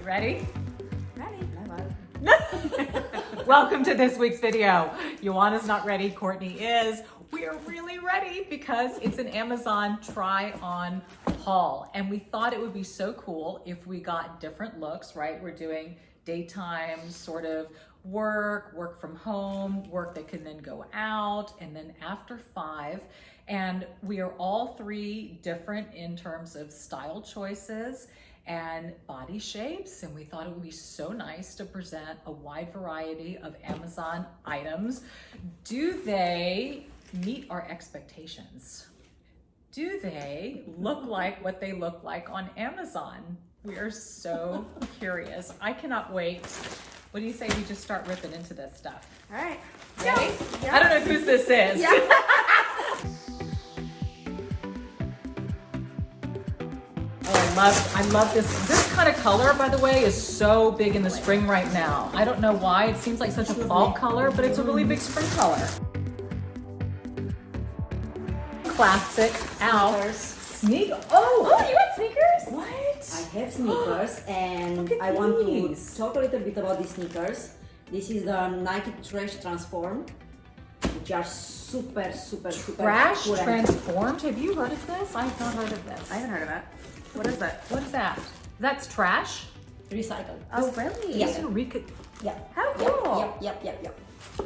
You ready? Ready. Welcome to this week's video. Ioana's not ready, Courtney is. We are really ready because it's an Amazon try-on haul. And we thought it would be so cool if we got different looks, right? We're doing daytime sort of work from home, work that can then go out, and then after 5. And we are all 3 different in terms of style choices and body shapes, and we thought it would be so nice to present a wide variety of Amazon items. Do they meet our expectations? Do they look like what they look like on Amazon? We are so curious. I cannot wait. What do you say we just start ripping into this stuff? All right. Ready? Yeah. I don't know whose this is. Yeah. Oh, I love this. This kind of color, by the way, is so big in the spring right now. I don't know why. It seems like such a fall color, but it's a really big spring color. Classic. Ow. Oh, you got sneakers? What? I have sneakers and Look at I want these. to talk a little bit about these sneakers. This is the Nike Trash Transform, which are super Trash cool and- Transformed. Have you heard of this? I have not heard of this. I haven't heard of it. What is that? What is that? That's trash? recycled. Oh, really? Yeah. This is Yeah. How cool. Yep.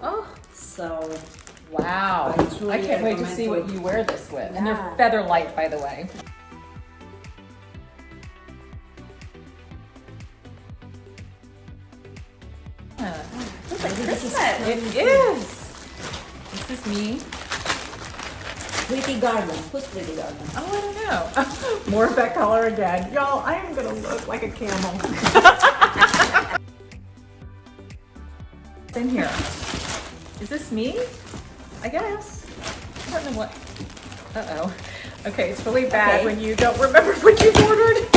Oh, So wow. I truly I can't wait to recommend see what to- you wear this with. And they're Yeah. feather light, by the way. Looks like Christmas. It is. This is me. Pretty Garden. Who's Pretty Garden? Oh, I don't know. More of that color again. Y'all, I am gonna look like a camel. In here. Is this me? I guess. I don't know what. Uh-oh. Okay, it's really bad Okay. when you don't remember what you've ordered.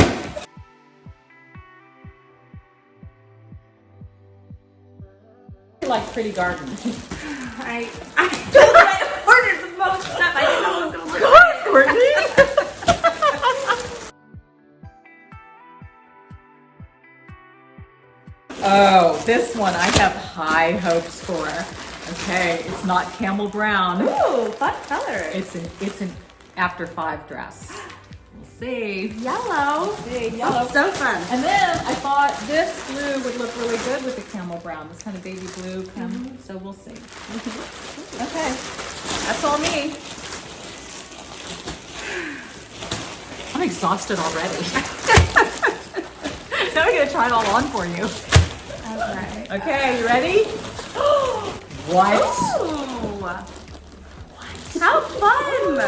I like Pretty Garden. I told you I ordered the most stuff. I didn't know it was going to look like. Courtney? Oh, this one I have high hopes for. Okay, it's not camel brown. Ooh, fun color. It's an after 5 dress. We'll see. yellow. See, Oh, so fun. And then I thought this blue would look really good with the camel brown, this kind of baby blue. So we'll see. Okay, that's all me. I'm exhausted already. Now I'm gonna try it all on for you. Okay. Okay, you ready? What? Ooh. How fun.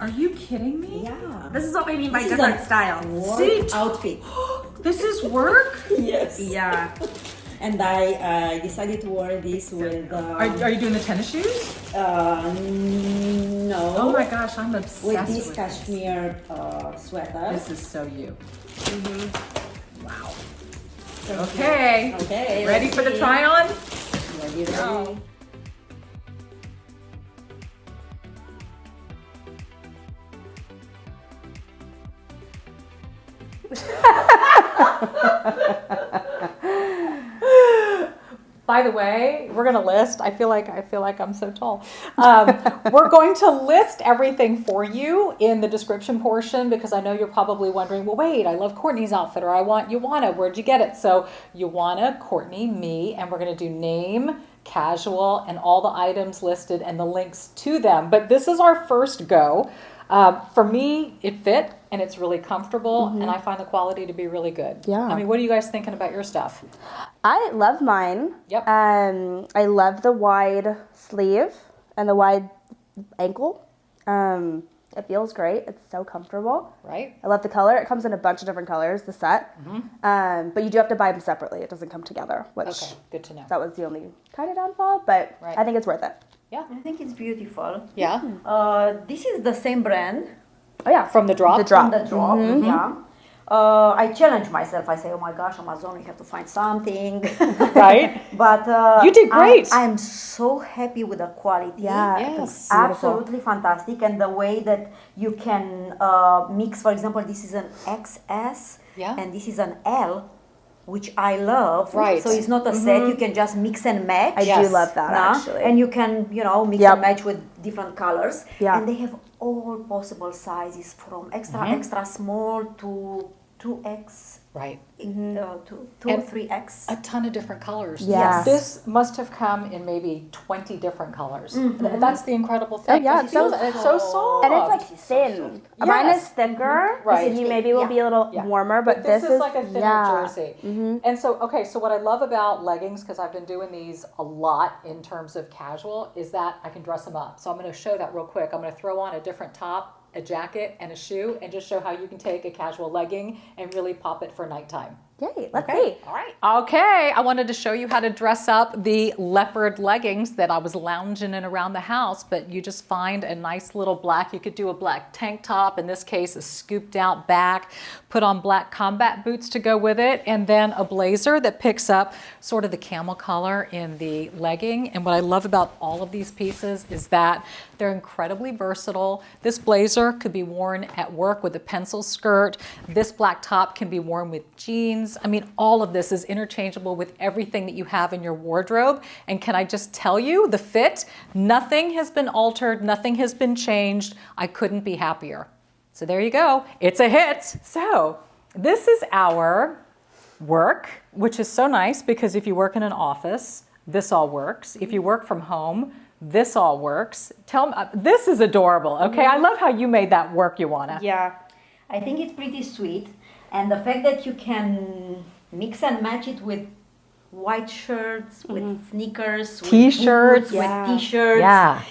Are you kidding me? Yeah. This is what we mean by This is different a styles. Work See? outfit. This is work? Yes. Yeah. And I decided to wear this with Are you doing the tennis shoes? no. Oh my gosh, I'm obsessed With this with cashmere sweater. this. This is so you. Wow. So Okay. Okay. Ready let's for the see. try on? Ready. Go. By the way, we're gonna list. I feel like I'm so tall. We're going to list everything for you in the description portion because I know you're probably wondering. Well, wait, I love Courtney's outfit, or I want Ioana. Where'd you get it? So Ioana, Courtney, me, and we're gonna do name, casual, and all the items listed and the links to them. But this is our first go. For me, it fit and it's really comfortable, and I find the quality to be really good. Yeah. I mean, what are you guys thinking about your stuff? I love mine. Yep. I love the wide sleeve and the wide ankle. It feels great. It's so comfortable. Right? I love the color. It comes in a bunch of different colors, the set. But you do have to buy them separately. It doesn't come together, which Okay, good to know. that was the only kind of downfall, but Right. I think it's worth it. Yeah. I think it's beautiful. Yeah. This is the same brand Oh, yeah. From the drop? The drop. from the drop. Yeah. I challenge myself. I say, oh my gosh, Amazon, we have to find something. Right? But You did great. I'm so happy with the quality. Yeah. Yes. Absolutely fantastic. And the way that you can mix, for example, this is an XS Yeah. and this is an L. which I love. Right. So it's not a set, you can just mix and match. I do love that, Nah? actually. And you can, mix Yep. and match with different colors. Yeah. And they have all possible sizes from extra small to 2x, Right. to 2 And or 3x. A ton of different colors. Yeah. This must have come in maybe 20 different colors. That's the incredible thing. yeah, It it's so feels- it's so soft. And it's like This is so thin. soft. Mine Yes. is thicker. Right. So you maybe will be a little Yeah. warmer, but this is like a thinner yeah. jersey. And so, okay, so what I love about leggings, because I've been doing these a lot in terms of casual, is that I can dress them up. So I'm going to show that real quick. I'm going to throw on a different top, a jacket, and a shoe, and just show how you can take a casual legging and really pop it for nighttime. Yay, let's see. All right. Okay, I wanted to show you how to dress up the leopard leggings that I was lounging in around the house, but you just find a nice little black, you could do a black tank top, in this case a scooped out back, put on black combat boots to go with it, and then a blazer that picks up sort of the camel color in the legging. And what I love about all of these pieces is that they're incredibly versatile. This blazer could be worn at work with a pencil skirt. This black top can be worn with jeans. I mean, all of this is interchangeable with everything that you have in your wardrobe. And can I just tell you, the fit, nothing has been altered, nothing has been changed. I couldn't be happier. So there you go. It's a hit. So this is our work, which is so nice because if you work in an office, this all works. If you work from home, this all works. Tell me, this is adorable. Okay, I love how you made that work, Ioana. Yeah, I think it's pretty sweet. And the fact that you can mix and match it with white shirts, with sneakers, with T-shirts. boots, Yeah. with t-shirts. Yeah,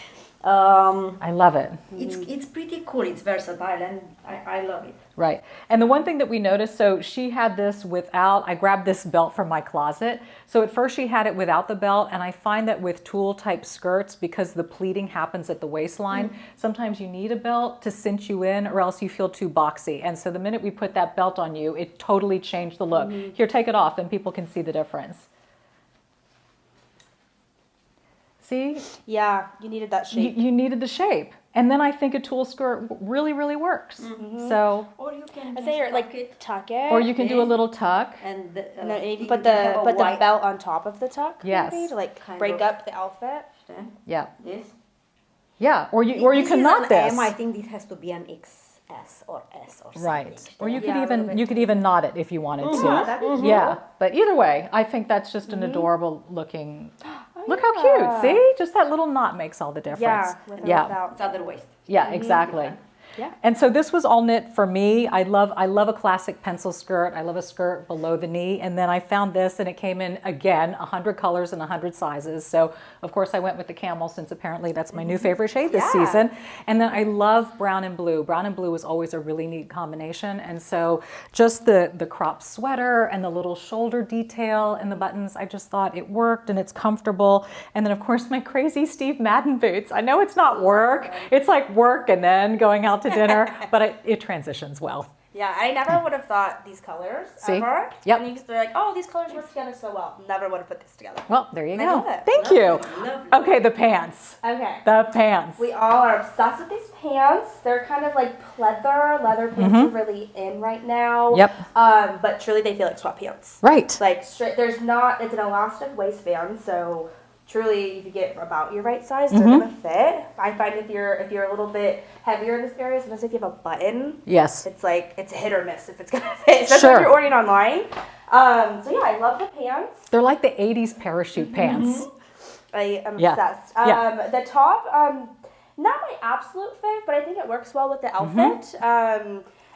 Um, I love it. it's pretty cool. It's versatile, and I love it. Right. And the one thing that we noticed, so she had this without, I grabbed this belt from my closet. So at first she had it without the belt. And I find that with tulle type skirts, because the pleating happens at the waistline, sometimes you need a belt to cinch you in or else you feel too boxy. And so the minute we put that belt on you, it totally changed the look. Here, take it off and people can see the difference. See? Yeah, you needed that shape. You needed the shape. And then I think a tulle skirt really, really works. So, Or you can I say you're tuck like it tuck it. or you can do a little tuck. and and then you you put can have a the white- belt on top of the tuck. Yes. Maybe, to like Kind break of. up the outfit. Yeah. This. Yeah. Or you This can is knot an this. M. I think this has to be an XS or S or something. Right. Or you could Yeah, a little even bit. you could even knot it if you wanted to. that'd be cool. Yeah. But either way, I think that's just an adorable looking. Look how cute. See? Just that little knot makes all the difference. Yeah, with or Yeah. without. It's other waist. Yeah, exactly. Yeah. And so this was all knit for me. I love a classic pencil skirt. I love a skirt below the knee. And then I found this and it came in, again, 100 colors and 100 sizes. So of course I went with the camel since apparently that's my new favorite shade this Yeah. season. And then I love brown and blue. Brown and blue is always a really neat combination. And so just the crop sweater and the little shoulder detail and the buttons, I just thought it worked and it's comfortable. And then of course my crazy Steve Madden boots. I know it's not work. It's like work and then going out to dinner, but it transitions well. Yeah, I never would have thought these colors See? ever. Yep. And they're like, oh, these colors work together so well. Never would have put this together. Well, there you I go. love it. Thank you. Lovely. Okay, the pants. Okay. The pants. We all are obsessed with these pants. They're kind of like pleather. Leather pants are really in right now. Yep. But truly they feel like sweatpants. Right. Like straight, it's an elastic waistband, so truly if you get about your right size, they're gonna fit. I find if you're a little bit heavier in this area, sometimes if you have a button, Yes. it's like it's a hit or miss if it's gonna fit, especially Sure. if you're ordering online. So yeah, I love the pants. They're like the 80s parachute pants. I am Yeah. obsessed. Yeah. The top, not my absolute fit, but I think it works well with the outfit.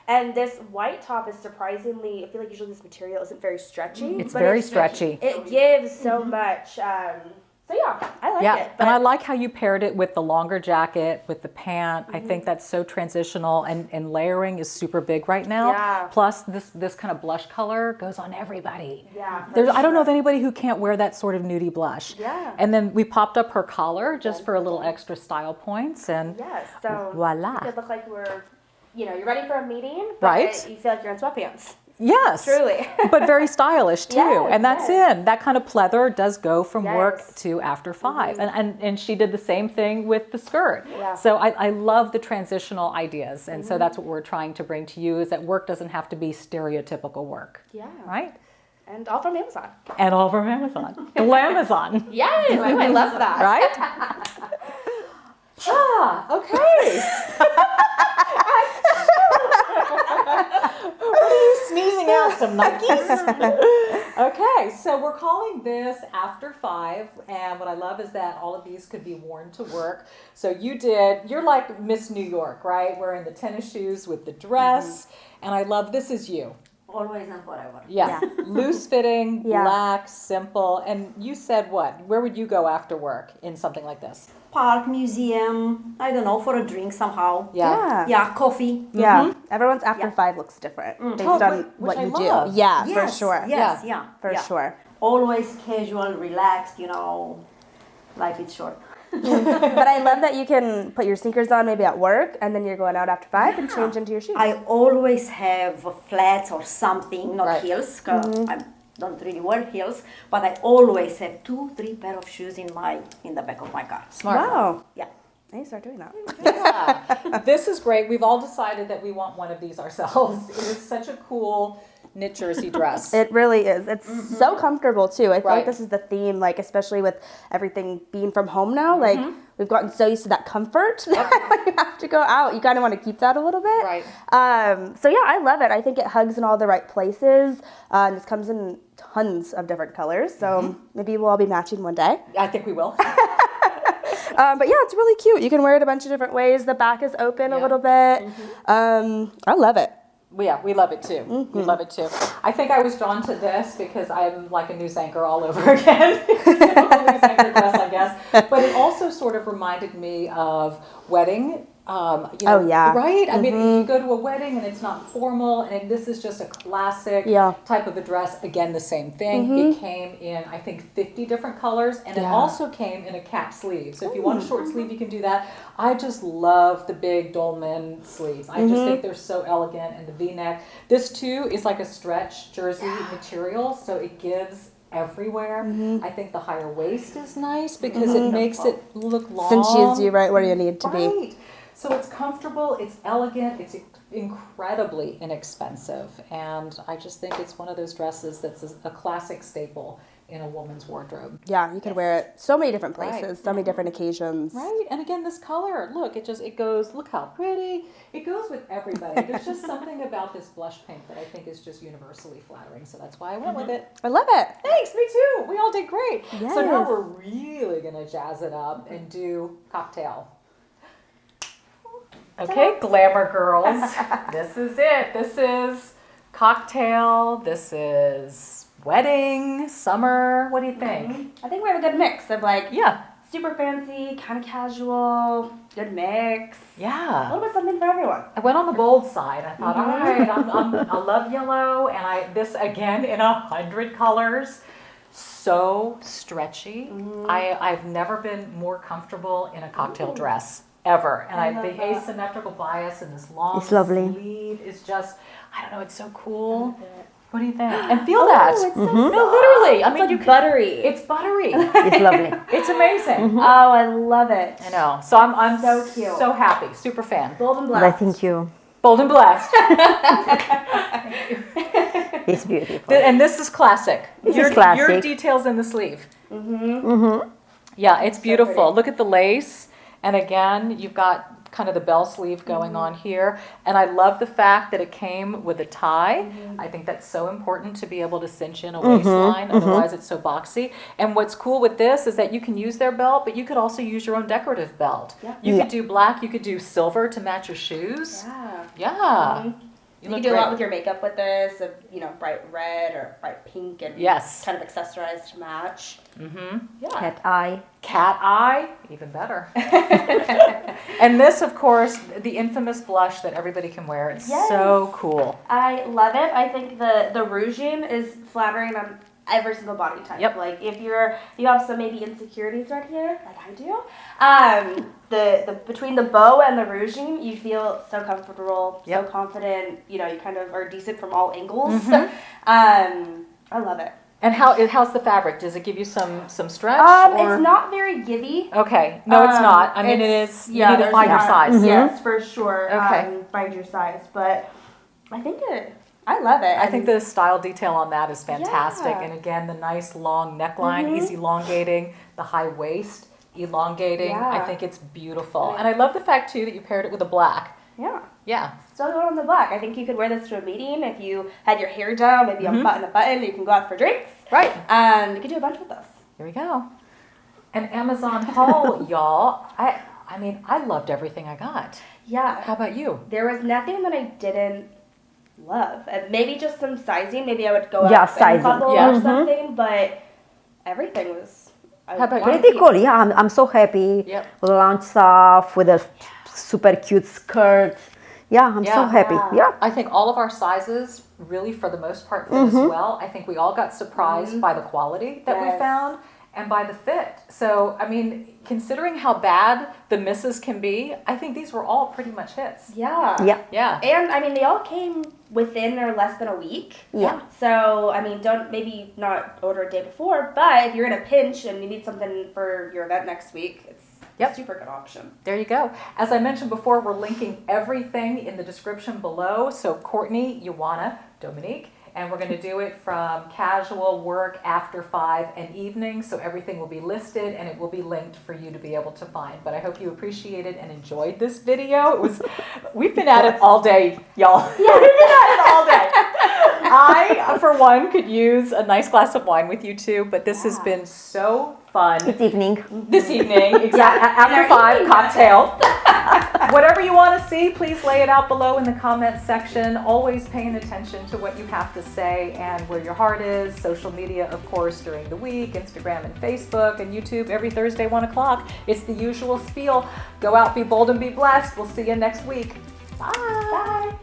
And this white top is surprisingly, I feel like usually this material isn't very stretchy. It's but very stretchy. It gives so much. So yeah, I like Yeah, it. and I like how you paired it with the longer jacket, with the pant. I think that's so transitional, and layering is super big right now. Yeah. Plus, this kind of blush color goes on everybody. Yeah, for There's, I don't know of sure. anybody who can't wear that sort of nudie blush. Yeah. And then we popped up her collar just for a little extra style points, and Yes, so voila. it could look like you're ready for a meeting, but Right. you feel like you're in sweatpants. yes, Truly. but very stylish too. Yes, And that's yes. in. That kind of pleather does go from work Yes. to after 5. And she did the same thing with the skirt. Yeah. So I love the transitional ideas. And so that's what we're trying to bring to you, is that work doesn't have to be stereotypical work. Yeah. Right? And all from Amazon. And all from Amazon. Glamazon. Yes, I love that. Right? Okay. What are you sneezing out? Some Nikes? Okay, so we're calling this After 5, and what I love is that all of these could be worn to work. So you're like Miss New York, right? Wearing the tennis shoes with the dress, and I love, this is you. Always and forever. Yeah. Loose fitting, Yeah. black, simple, and you said what? Where would you go after work in something like this? Park, museum, I don't know, for a drink somehow. Yeah. Yeah, coffee. Yeah. Everyone's after Yeah. 5 looks different based Oh, on which what I you love. do. Yeah, Yes, for sure. Yes, yeah. For yeah. sure. Always casual, relaxed, you know, life is short. But I love that you can put your sneakers on maybe at work and then you're going out after 5 and change into your shoes. I always have flats or something, not Right. heels, because I don't really wear heels, but I always have 2-3 pair of shoes in the back of my car. Smart. Wow. Yeah. I need to start doing that. Yeah. This is great. We've all decided that we want one of these ourselves. It is such a cool knit jersey dress. It really is. It's so comfortable too. I feel Right. like this is the theme, like especially with everything being from home now. Like we've gotten so used to that comfort that when you have to go out, you kind of want to keep that a little bit. Right. So yeah, I love it. I think it hugs in all the right places. This comes in tons of different colors. So maybe we'll all be matching one day. I think we will. But yeah, it's really cute. You can wear it a bunch of different ways. The back is open a little bit. I love it. Yeah, we love it too. We love it too. I think I was drawn to this because I'm like a news anchor all over again. Typical news anchor dress, I guess. But it also sort of reminded me of wedding. Oh, yeah. Right? I mean, you go to a wedding and it's not formal, and this is just a classic type of a dress. Again, the same thing. It came in, I think, 50 different colors, and it also came in a cap sleeve. So if you want a short sleeve, you can do that. I just love the big dolman sleeves. I just think they're so elegant, and the V-neck. This, too, is like a stretch jersey material, so it gives everywhere. I think the higher waist is nice because it makes it look long. Cinches you right where you need to be. Right. So it's comfortable, it's elegant, it's incredibly inexpensive, and I just think it's one of those dresses that's a classic staple in a woman's wardrobe. Yeah, you can wear it so many different places, so many different occasions. Right, and again, this color, look, it goes, look how pretty. It goes with everybody. There's just something about this blush pink that I think is just universally flattering, so that's why I went with it. I love it. Thanks, me too. We all did great. Yes. So now we're really gonna jazz it up and do cocktail. Okay, glamour girls. This is it. This is cocktail. This is wedding, summer. What do you think? I think we have a good mix of like Yeah. super fancy, kind of casual, good mix. A Yeah. little bit something for everyone. I went on the bold side. I thought, all right, I love yellow, and this again in 100 colors. So stretchy. I've never been more comfortable in a cocktail dress. Ever. And the asymmetrical bias and this long It's lovely. sleeve is just, I don't know, it's so cool. What do you think? And feel that. It's so No, literally. I mean, you can, buttery. it's buttery. It's lovely. It's amazing. Oh, I love it. I know. So I'm So cute. so happy. Super fan. Golden But I black. think Bold and blessed. it's beautiful. And this is classic. This is Your classic. details in the sleeve. Yeah, it's beautiful. Look at the lace. And again, you've got kind of the bell sleeve going on here. And I love the fact that it came with a tie. I think that's so important to be able to cinch in a waistline. Otherwise, it's so boxy. And what's cool with this is that you can use their belt, but you could also use your own decorative belt. You could do black. You could do silver to match your shoes. Yeah. You can do a lot with your makeup with this, of, bright red or bright pink and kind of accessorized to match. Yeah. Cat eye. Cat eye, even better. And this, of course, the infamous blush that everybody can wear. It's so cool. I love it. I think the rouging is flattering on every single body type. Yep. Like if you have some maybe insecurities right here, like I do, the between the bow and the rouging, you feel so comfortable, so confident. You kind of are decent from all angles. I love it. And how's the fabric? Does it give you some stretch? It's not very givey. Okay. No, it's not. I mean, it is. You need to find your size. Yes, for sure. Okay. Find your size, but I think I love it. I think the style detail on that is fantastic. Yeah. And again, the nice long neckline is elongating, the high waist elongating. Yeah. I think it's beautiful. And I love the fact too that you paired it with a black. Yeah. Yeah. Still going on the black. I think you could wear this to a meeting if you had your hair down, maybe unbutton a button, you can go out for drinks. Right. You could do a bunch with this. Here we go. An Amazon haul, y'all. I mean, I loved everything I got. Yeah. How about you? There was nothing that I didn't love. And maybe just some sizing. Maybe I would go Yeah, up in a sizing. couple Yeah. or something, but everything was... How about you? Pretty cool. Yeah, I'm so happy. Yep. Launch stuff with a super cute skirt. Yeah, I'm so Yeah. happy. Yeah. I think all of our sizes really, for the most part, fit us well. I think we all got surprised by the quality that we Yes. found and by the fit. So, I mean, considering how bad the misses can be, I think these were all pretty much hits. Yeah. Yeah. Yeah. And, I mean, they all came within or less than a week. Yeah. So, I mean, don't maybe not order a day before, but if you're in a pinch and you need something for your event next week, it's a super good option. There you go. As I mentioned before, we're linking everything in the description below. So Courtney, Ioana, Dominique, and we're going to do it from casual, work, after 5, and evening. So everything will be listed and it will be linked for you to be able to find. But I hope you appreciated and enjoyed this video. We've been at it all day, y'all. Yeah, we've been at it all day. I, for one, could use a nice glass of wine with you too, but this has been so fun. It's evening. This evening, exactly. After 5, cocktail. Whatever you want to see, please lay it out below in the comments section. Always paying attention to what you have to say and where your heart is. Social media, of course, during the week, Instagram and Facebook, and YouTube every Thursday, 1 o'clock. It's the usual spiel. Go out, be bold, and be blessed. We'll see you next week. Bye. Bye.